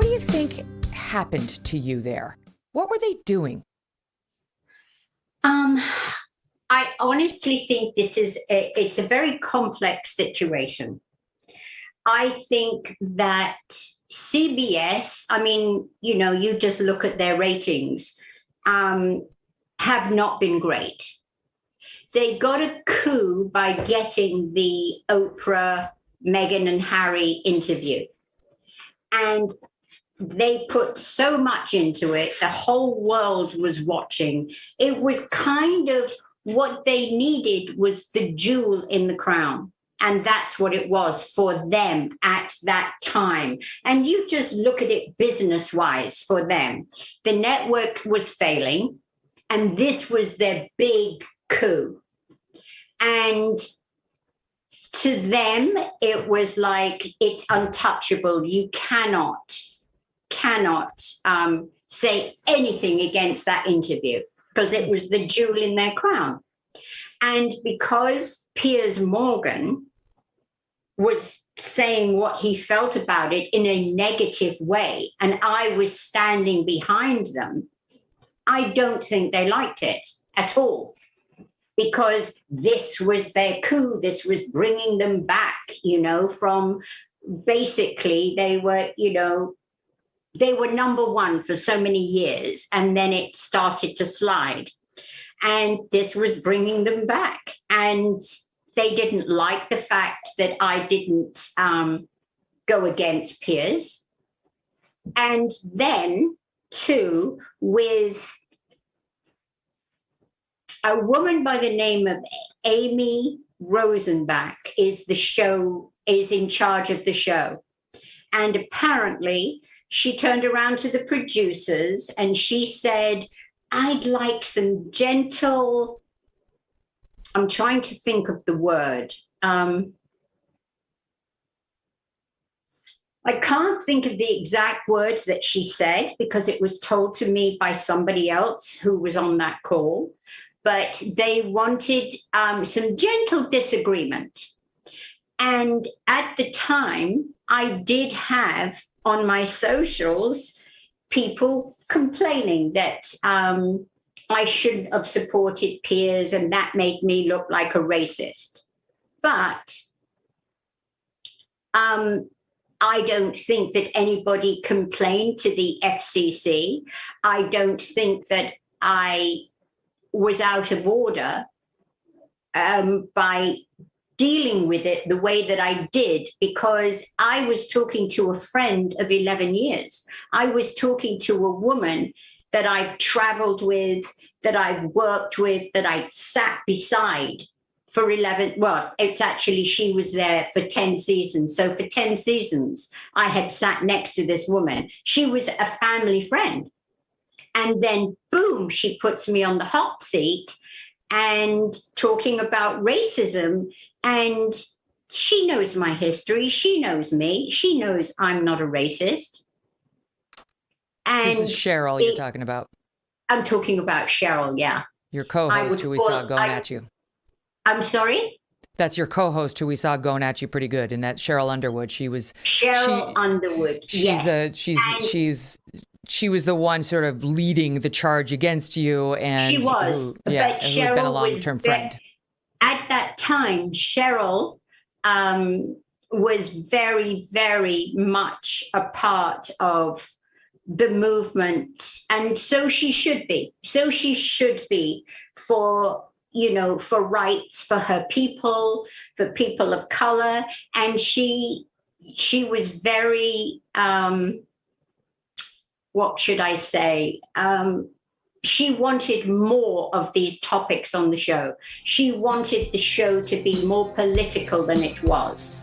What do you think happened to you there? What were they doing? I honestly think it's a very complex situation. I think that CBS, I mean, you just look at their ratings, have not been great. They got a coup by getting the Oprah, Meghan and Harry interview. And they put so much into it. The whole world was watching. It was kind of what they needed was the jewel in the crown. And that's what it was for them at that time. And you just look at it business-wise for them. The network was failing, and this was their big coup. And to them, it was like, it's untouchable. You cannot say anything against that interview because it was the jewel in their crown. And because Piers Morgan was saying what he felt about it in a negative way, and I was standing behind them, I don't think they liked it at all, because this was their coup. This was bringing them back, from basically they were number one for so many years, and then it started to slide. And this was bringing them back. And they didn't like the fact that I didn't go against Piers. And then, too, with a woman by the name of Amy Rosenbach is in charge of the show. And apparently she turned around to the producers and she said, I'd like some gentle, I'm trying to think of the word. I can't think of the exact words that she said because it was told to me by somebody else who was on that call, but they wanted some gentle disagreement. And at the time, I did have on my socials people complaining that I shouldn't have supported Piers and that made me look like a racist. But I don't think that anybody complained to the FCC. I don't think that I was out of order by dealing with it the way that I did, because I was talking to a friend of 11 years. I was talking to a woman that I've traveled with, that I've worked with, that I sat beside for 11. Well, it's actually, she was there for 10 seasons. So for 10 seasons, I had sat next to this woman. She was a family friend. And then, boom, she puts me on the hot seat and talking about racism. And she knows my history. She knows me. She knows I'm not a racist. And this is Cheryl you're talking about. I'm talking about Cheryl, yeah. Your co-host who we saw going at you. I'm sorry? That's your co-host who we saw going at you pretty good. And that's Cheryl Underwood. Underwood, yes. She was the one sort of leading the charge against you. And she was. But Cheryl who had been a long-term friend. At that time, Cheryl was very, very much a part of the movement. And so she should be. So she should be for rights for her people, for people of color. And she was very, what should I say? She wanted more of these topics on the show. She wanted the show to be more political than it was.